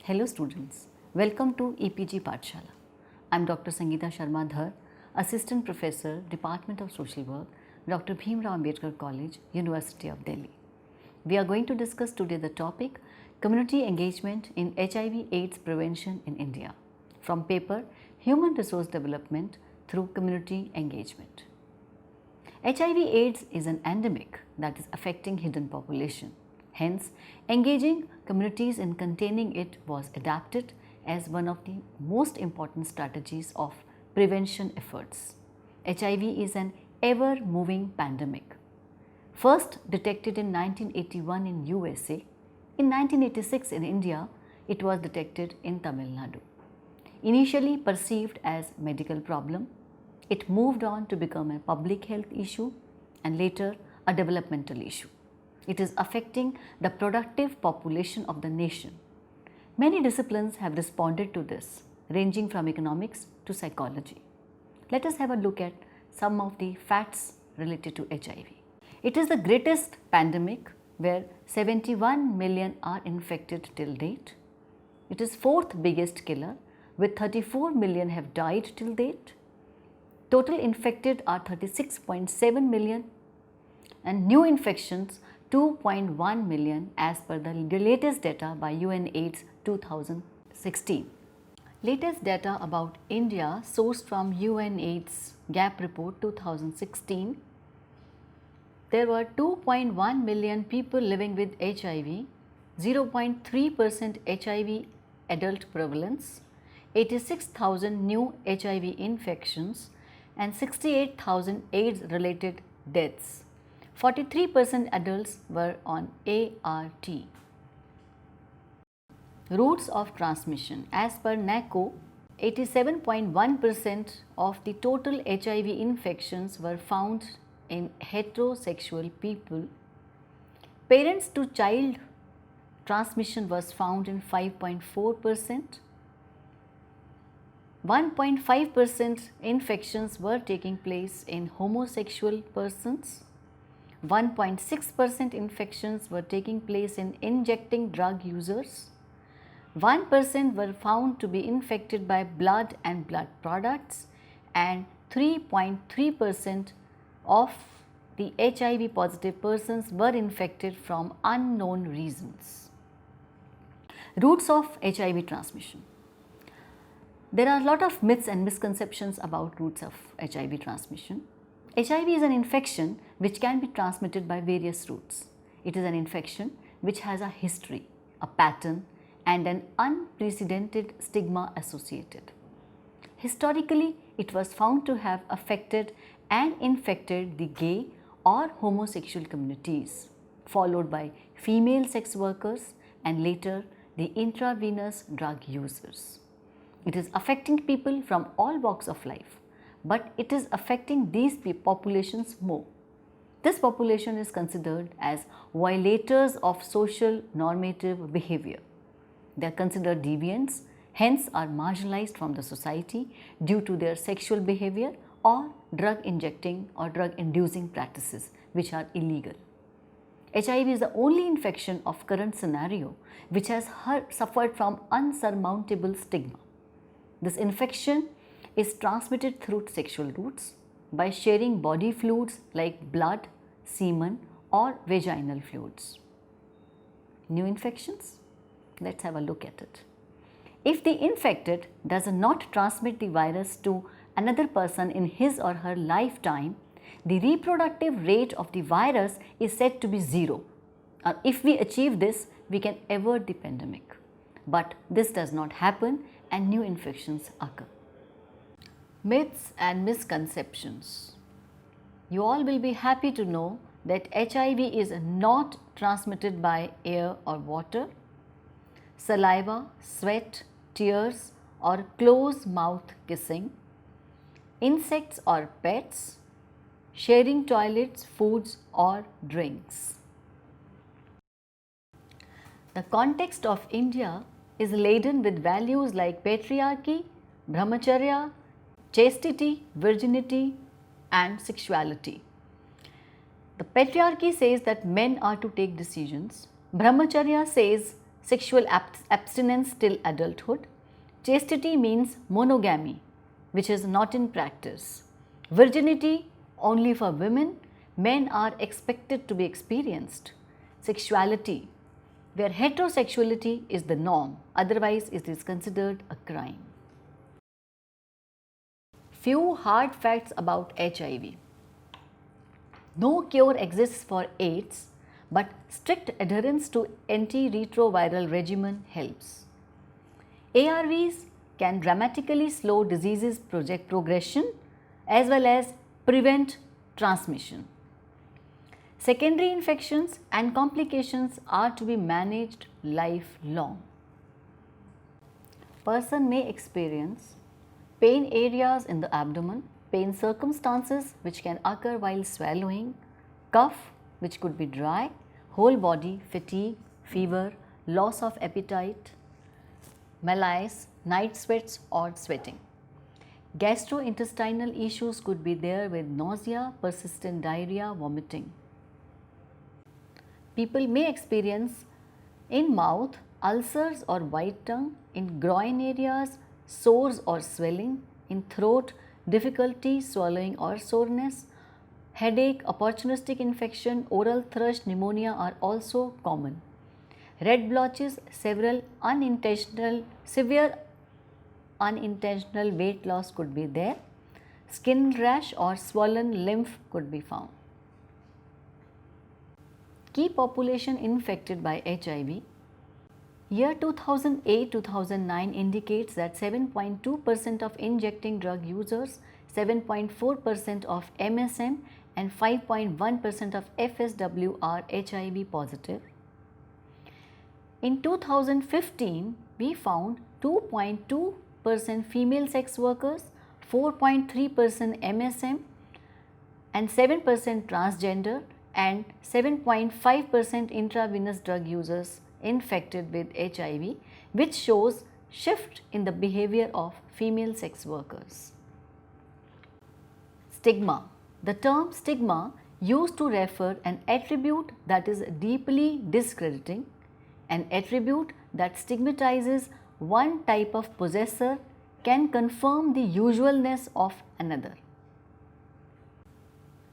Hello students, welcome to EPG Pathshala. I am Dr. Sangeeta Sharma Dhar, Assistant Professor, Department of Social Work, Dr. Bhimrao Ambedkar College, University of Delhi. We are going to discuss today the topic Community Engagement in HIV/AIDS Prevention in India from paper Human Resource Development through Community Engagement. HIV/AIDS is an endemic that is affecting hidden population. Hence, engaging communities in containing it was adapted as one of the most important strategies of prevention efforts. HIV is an ever-moving pandemic. First detected in 1981 in USA, in 1986 in India, it was detected in Tamil Nadu. Initially perceived as medical problem, it moved on to become a public health issue and later a developmental issue. It is affecting the productive population of the nation. Many disciplines have responded to this, ranging from economics to psychology. Let us have a look at some of the facts related to HIV. It is the greatest pandemic where 71 million are infected till date. It is fourth biggest killer with 34 million have died till date. Total infected are 36.7 million and new infections 2.1 million as per the latest data by UNAIDS 2016. Latest data about India sourced from UNAIDS Gap Report 2016. There were 2.1 million people living with HIV, 0.3% HIV adult prevalence, 86,000 new HIV infections and 68,000 AIDS related deaths. 43% adults were on ART. Routes of transmission. As per NACO, 87.1% of the total HIV infections were found in heterosexual people. Parents to child transmission was found in 5.4%. 1.5% infections were taking place in homosexual persons. 1.6% infections were taking place in injecting drug users. 1% were found to be infected by blood and blood products and 3.3% of the HIV positive persons were infected from unknown reasons. Routes of HIV transmission. There are a lot of myths and misconceptions about routes of HIV transmission. HIV is an infection which can be transmitted by various routes. It is an infection which has a history, a pattern and an unprecedented stigma associated. Historically, it was found to have affected and infected the gay or homosexual communities, followed by female sex workers and later the intravenous drug users. It is affecting people from all walks of life, but it is affecting these populations more. This population is considered as violators of social normative behavior. They are considered deviants, hence are marginalized from the society due to their sexual behavior or drug injecting or drug inducing practices which are illegal. HIV is the only infection of current scenario which has suffered from unsurmountable stigma. This infection is transmitted through sexual routes by sharing body fluids like blood, semen or vaginal fluids. New infections? Let's have a look at it. If the infected does not transmit the virus to another person in his or her lifetime, the reproductive rate of the virus is said to be 0. If we achieve this, we can avert the pandemic. But this does not happen and new infections occur. Myths and misconceptions. You all will be happy to know that HIV is not transmitted by air or water, saliva, sweat, tears or close mouth kissing, insects or pets, sharing toilets, foods or drinks. The context of India is laden with values like patriarchy, brahmacharya, chastity, virginity and sexuality. The patriarchy says that men are to take decisions. Brahmacharya says sexual abstinence till adulthood. Chastity means monogamy, which is not in practice. Virginity only for women, men are expected to be experienced. Sexuality, where heterosexuality is the norm, otherwise it is considered a crime. Few hard facts about HIV. No cure exists for AIDS, but strict adherence to antiretroviral regimen helps. ARVs can dramatically slow disease's progression as well as prevent transmission. Secondary infections and complications are to be managed lifelong. Person may experience pain areas in the abdomen, pain circumstances which can occur while swallowing, cough which could be dry, whole body, fatigue, fever, loss of appetite, malaise, night sweats or sweating. Gastrointestinal issues could be there with nausea, persistent diarrhea, vomiting. People may experience in mouth ulcers or white tongue, in groin areas sores or swelling, in throat difficulty swallowing or soreness, headache, opportunistic infection, oral thrush, pneumonia are also common. Red blotches, severe unintentional weight loss could be there. Skin rash or swollen lymph could be found. Key population infected by HIV. Year 2008-2009 indicates that 7.2% of injecting drug users, 7.4% of MSM and 5.1% of FSW are HIV positive. In 2015, we found 2.2% female sex workers, 4.3% MSM and 7% transgender and 7.5% intravenous drug users infected with HIV, which shows shift in the behavior of female sex workers. Stigma. The term stigma used to refer an attribute that is deeply discrediting, an attribute that stigmatizes one type of possessor can confirm the usualness of another.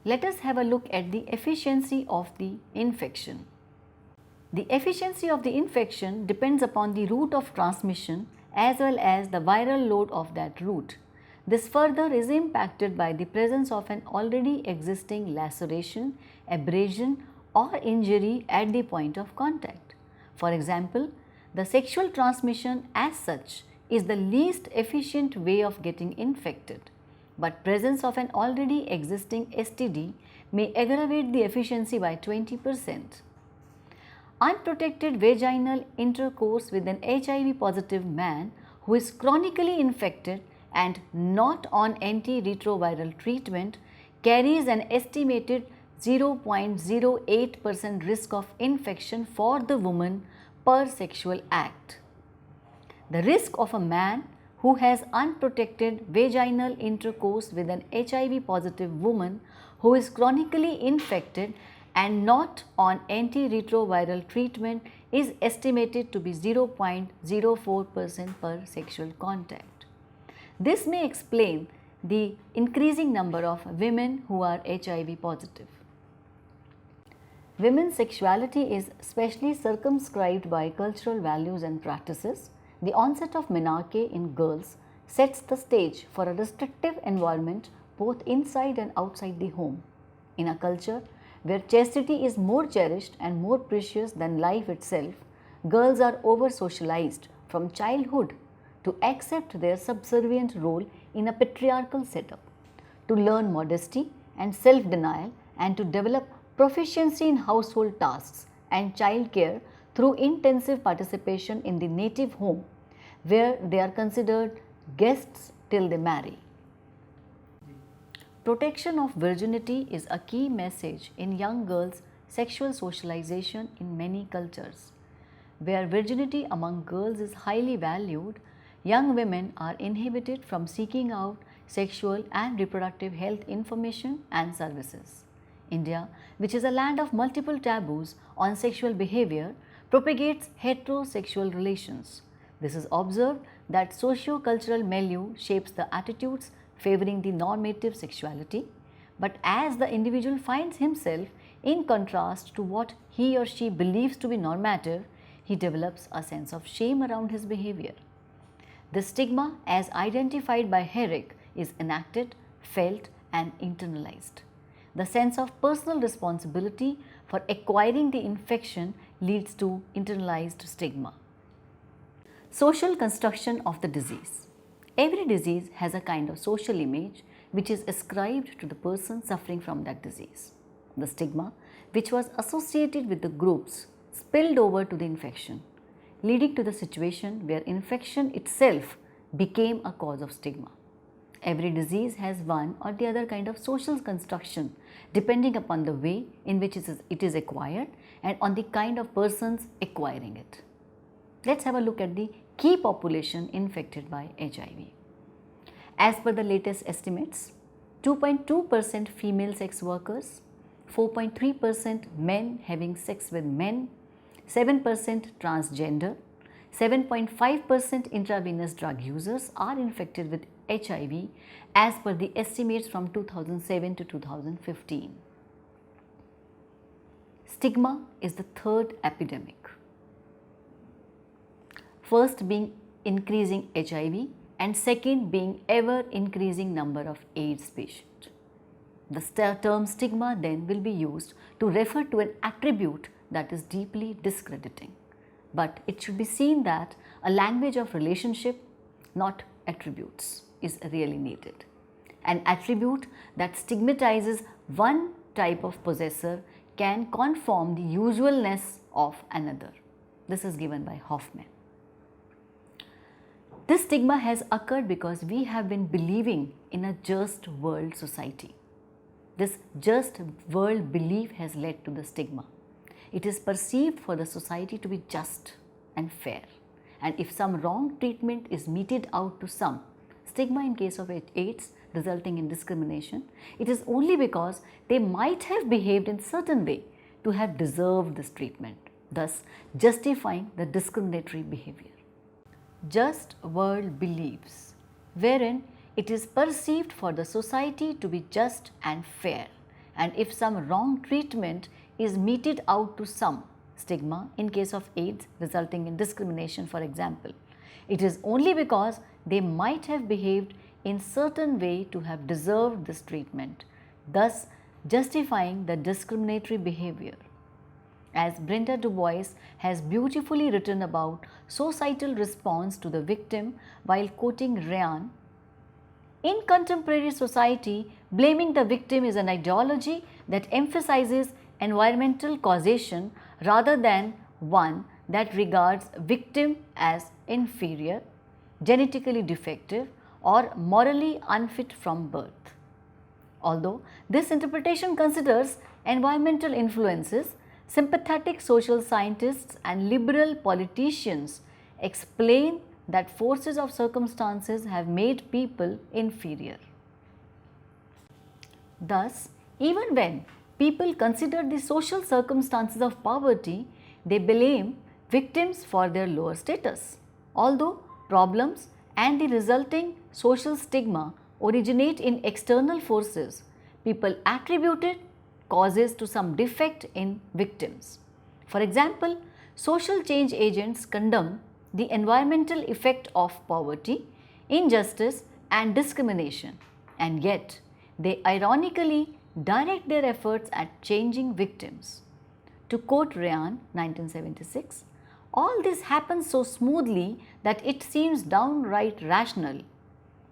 Let us have a look at the efficiency of the infection. The efficiency of the infection depends upon the route of transmission as well as the viral load of that route. This further is impacted by the presence of an already existing laceration, abrasion or injury at the point of contact. For example, the sexual transmission as such is the least efficient way of getting infected, but presence of an already existing STD may aggravate the efficiency by 20%. Unprotected vaginal intercourse with an HIV positive man who is chronically infected and not on antiretroviral treatment carries an estimated 0.08% risk of infection for the woman per sexual act. The risk of a man who has unprotected vaginal intercourse with an HIV positive woman who is chronically infected and not on antiretroviral treatment is estimated to be 0.04% per sexual contact. This may explain the increasing number of women who are HIV positive. Women's sexuality is specially circumscribed by cultural values and practices. The onset of menarche in girls sets the stage for a restrictive environment both inside and outside the home. In a culture where chastity is more cherished and more precious than life itself, girls are over-socialized from childhood to accept their subservient role in a patriarchal setup, to learn modesty and self-denial and to develop proficiency in household tasks and childcare through intensive participation in the native home, where they are considered guests till they marry. Protection of virginity is a key message in young girls' sexual socialization in many cultures. Where virginity among girls is highly valued, young women are inhibited from seeking out sexual and reproductive health information and services. India, which is a land of multiple taboos on sexual behavior, propagates heterosexual relations. This is observed that socio-cultural milieu shapes the attitudes favoring the normative sexuality, but as the individual finds himself in contrast to what he or she believes to be normative, he develops a sense of shame around his behavior. The stigma, as identified by Herrick, is enacted, felt and internalized. The sense of personal responsibility for acquiring the infection leads to internalized stigma. Social construction of the disease. Every disease has a kind of social image which is ascribed to the person suffering from that disease. The stigma, which was associated with the groups, spilled over to the infection, leading to the situation where infection itself became a cause of stigma. Every disease has one or the other kind of social construction depending upon the way in which it is acquired and on the kind of persons acquiring it. Let's have a look at the key population infected by HIV. As per the latest estimates, 2.2% female sex workers, 4.3% men having sex with men, 7% transgender, 7.5% intravenous drug users are infected with HIV as per the estimates from 2007 to 2015. Stigma is the third epidemic. First being increasing HIV and second being ever increasing number of AIDS patients. The term stigma then will be used to refer to an attribute that is deeply discrediting. But it should be seen that a language of relationship, not attributes, is really needed. An attribute that stigmatizes one type of possessor can conform the usualness of another. This is given by Hoffman. This stigma has occurred because we have been believing in a just world society. This just world belief has led to the stigma. It is perceived for the society to be just and fair, and if some wrong treatment is meted out to some, stigma in case of AIDS resulting in discrimination, it is only because they might have behaved in certain way to have deserved this treatment, thus justifying the discriminatory behavior. Just world beliefs, wherein it is perceived for the society to be just and fair, and if some wrong treatment is meted out to some, stigma in case of AIDS resulting in discrimination for example, it is only because they might have behaved in certain way to have deserved this treatment, thus justifying the discriminatory behavior. As Brenda Du Bois has beautifully written about societal response to the victim while quoting Ryan, in contemporary society, blaming the victim is an ideology that emphasizes environmental causation rather than one that regards victim as inferior, genetically defective or morally unfit from birth. Although this interpretation considers environmental influences, sympathetic social scientists and liberal politicians explain that forces of circumstances have made people inferior. Thus, even when people consider the social circumstances of poverty, they blame victims for their lower status. Although problems and the resulting social stigma originate in external forces, people attributed causes to some defect in victims. For example, social change agents condemn the environmental effect of poverty, injustice and discrimination, and yet they ironically direct their efforts at changing victims. To quote Ryan, 1976, all this happens so smoothly that it seems downright rational.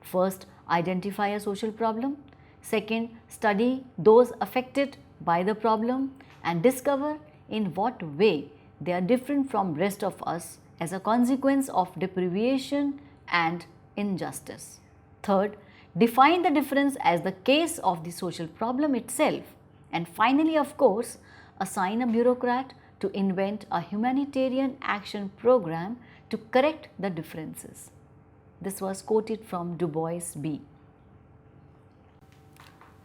First, identify a social problem. Second, study those affected by the problem and discover in what way they are different from rest of us as a consequence of deprivation and injustice. Third, define the difference as the case of the social problem itself. And finally, of course, assign a bureaucrat to invent a humanitarian action program to correct the differences. This was quoted from Du Bois B.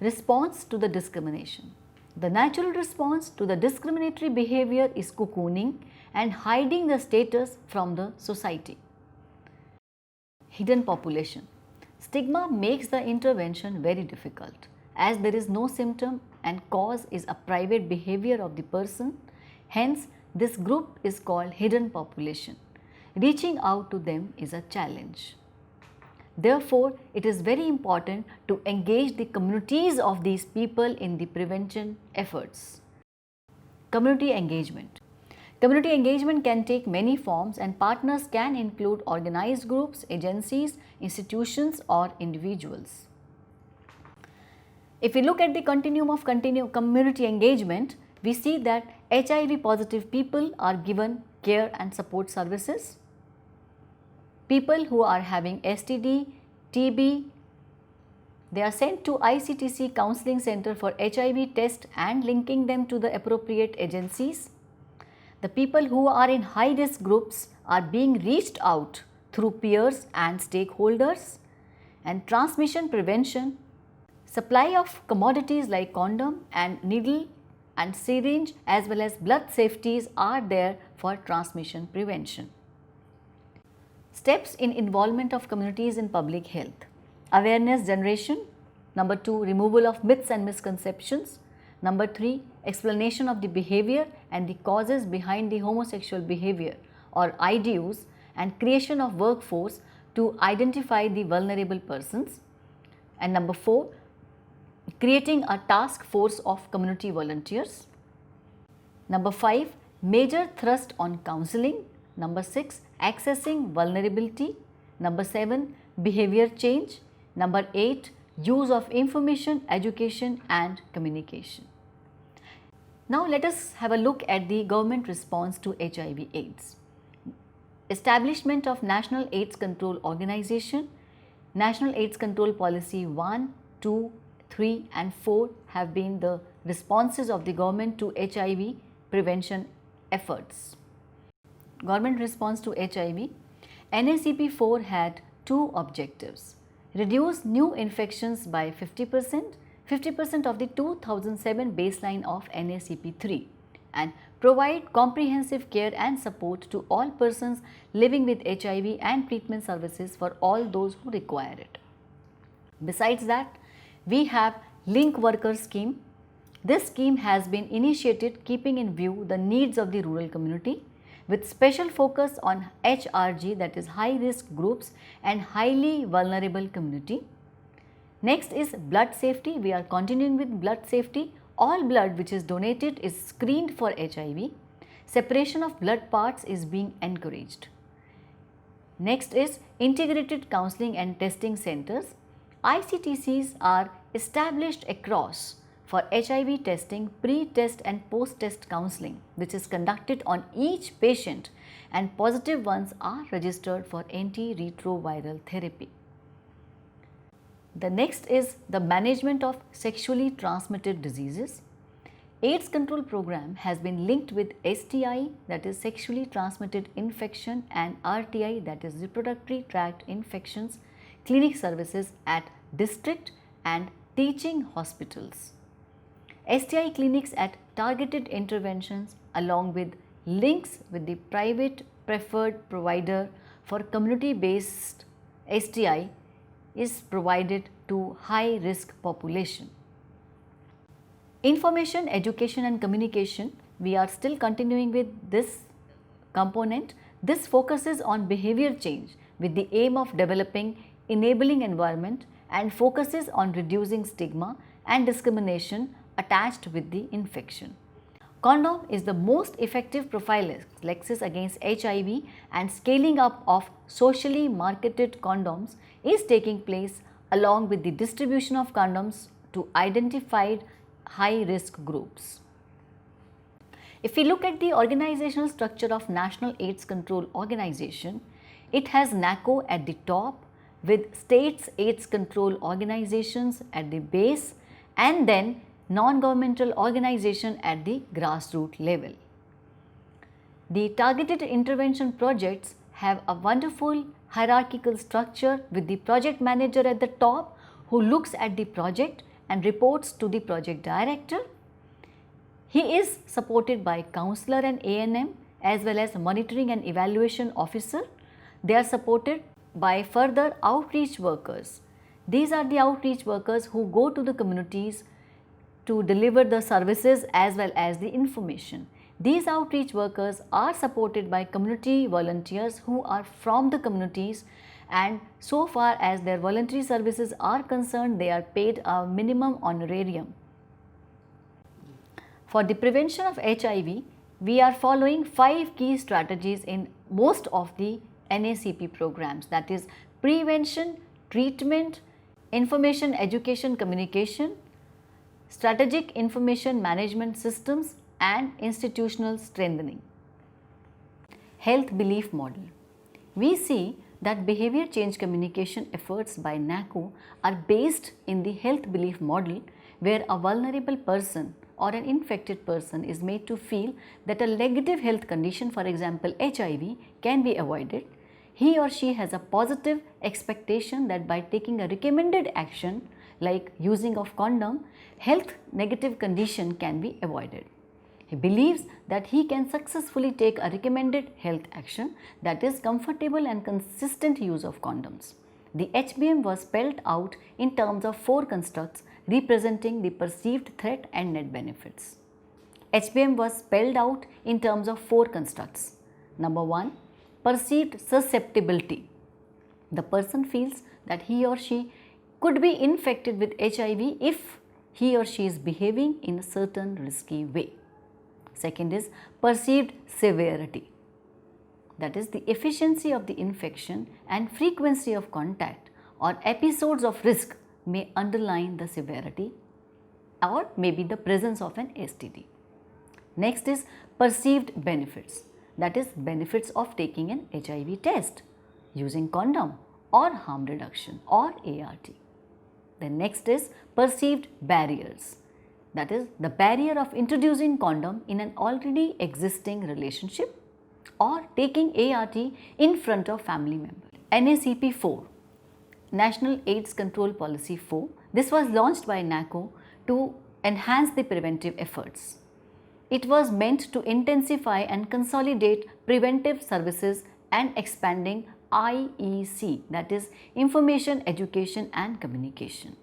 Response to the discrimination. The natural response to the discriminatory behavior is cocooning and hiding the status from the society. Hidden population. Stigma makes the intervention very difficult as there is no symptom and cause is a private behavior of the person. Hence, this group is called hidden population. Reaching out to them is a challenge. Therefore, it is very important to engage the communities of these people in the prevention efforts. Community engagement. Community engagement can take many forms and partners can include organized groups, agencies, institutions or individuals. If we look at the continuum of community engagement, we see that HIV positive people are given care and support services. People who are having STD, TB, they are sent to ICTC Counseling Center for HIV test and linking them to the appropriate agencies. The people who are in high risk groups are being reached out through peers and stakeholders. And transmission prevention, supply of commodities like condom and needle and syringe as well as blood safeties are there for transmission prevention. Steps in involvement of communities in public health. Awareness generation. Number 2, removal of myths and misconceptions. Number 3, explanation of the behavior and the causes behind the homosexual behavior or IDUs and creation of workforce to identify the vulnerable persons. And number 4, creating a task force of community volunteers. Number 5, major thrust on counseling. Number 6, accessing vulnerability. Number 7, behavior change. Number 8, use of information, education and communication. Now let us have a look at the government response to HIV/AIDS. Establishment of National AIDS Control Organization. National AIDS Control Policy 1, 2, 3 and 4 have been the responses of the government to HIV prevention efforts. Government response to HIV. NACP 4 had 2 objectives. Reduce new infections by 50% of the 2007 baseline of NACP 3 and provide comprehensive care and support to all persons living with HIV and treatment services for all those who require it. Besides that, we have Link Worker Scheme. This scheme has been initiated keeping in view the needs of the rural community with special focus on HRG, that is high risk groups and highly vulnerable community. Next is blood safety. We are continuing with blood safety. All blood which is donated is screened for HIV. Separation of blood parts is being encouraged. Next is integrated counseling and testing centers. ICTCs are established across for HIV testing, pre-test and post-test counseling which is conducted on each patient and positive ones are registered for antiretroviral therapy. The next is the management of sexually transmitted diseases. AIDS control program has been linked with STI, that is sexually transmitted infection, and RTI, that is reproductive tract infections clinic services at district and teaching hospitals. STI clinics at targeted interventions along with links with the private preferred provider for community based STI is provided to high risk population. Information, education and communication, we are still continuing with this component. This focuses on behavior change with the aim of developing enabling environment and focuses on reducing stigma and discrimination attached with the infection. Condom is the most effective prophylaxis against HIV and scaling up of socially marketed condoms is taking place along with the distribution of condoms to identified high risk groups. If we look at the organizational structure of National AIDS Control Organization, it has NACO at the top with states AIDS control organizations at the base and then non-governmental organization at the grassroots level. The targeted intervention projects have a wonderful hierarchical structure with the project manager at the top who looks at the project and reports to the project director. He is supported by counselor and ANM as well as monitoring and evaluation officer. They are supported by further outreach workers. These are the outreach workers who go to the communities to deliver the services as well as the information. These outreach workers are supported by community volunteers who are from the communities, and so far as their voluntary services are concerned, they are paid a minimum honorarium. For the prevention of HIV, we are following 5 key strategies in most of the NACP programs, that is prevention, treatment, information, education, communication, strategic information management systems and institutional strengthening. Health belief model. We see that behavior change communication efforts by NACO are based in the health belief model, where a vulnerable person or an infected person is made to feel that a negative health condition, for example HIV, can be avoided. He or she has a positive expectation that by taking a recommended action like using of condom, health negative condition can be avoided. He believes that he can successfully take a recommended health action, that is comfortable and consistent use of condoms. The HBM was spelled out in terms of 4 constructs representing the perceived threat and net benefits. HBM was spelled out in terms of 4 constructs. Number 1, perceived susceptibility. The person feels that he or she could be infected with HIV if he or she is behaving in a certain risky way. Second is perceived severity. That is the efficiency of the infection and frequency of contact or episodes of risk may underline the severity or maybe the presence of an STD. Next is perceived benefits. That is benefits of taking an HIV test, using condom or harm reduction or ART. The next is perceived barriers. That is the barrier of introducing condom in an already existing relationship or taking ART in front of family members. NACP 4, National AIDS Control Policy 4. This was launched by NACO to enhance the preventive efforts. It was meant to intensify and consolidate preventive services and expanding IEC, that is information, education and communication.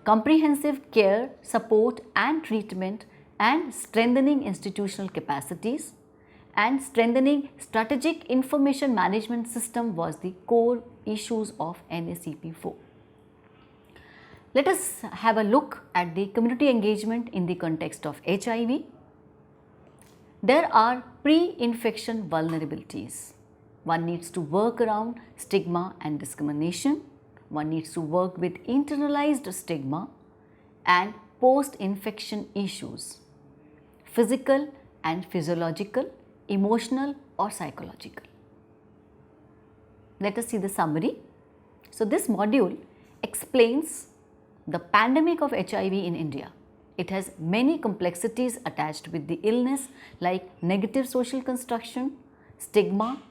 Comprehensive care, support and treatment and strengthening institutional capacities and strengthening strategic information management system was the core issues of NACP 4. Let us have a look at the community engagement in the context of HIV. There are pre-infection vulnerabilities. One needs to work around stigma and discrimination. One needs to work with internalized stigma and post-infection issues, physical and physiological, emotional or psychological. Let us see the summary. So, this module explains the pandemic of HIV in India. It has many complexities attached with the illness like negative social construction, stigma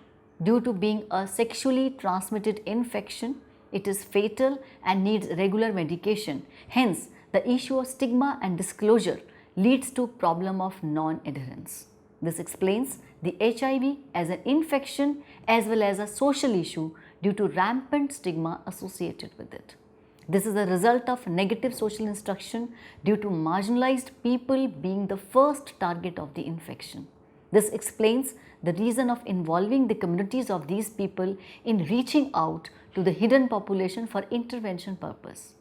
due to being a sexually transmitted infection. It is fatal and needs regular medication. Hence, the issue of stigma and disclosure leads to problem of non-adherence. This explains the HIV as an infection as well as a social issue due to rampant stigma associated with it. This is a result of negative social instruction due to marginalized people being the first target of the infection. This explains the reason of involving the communities of these people in reaching out to the hidden population for intervention purpose.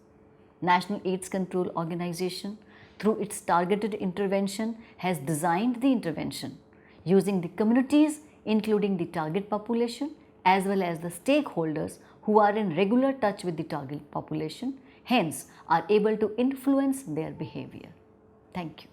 National AIDS Control Organization, through its targeted intervention, has designed the intervention using the communities including the target population as well as the stakeholders who are in regular touch with the target population, hence are able to influence their behavior. Thank you.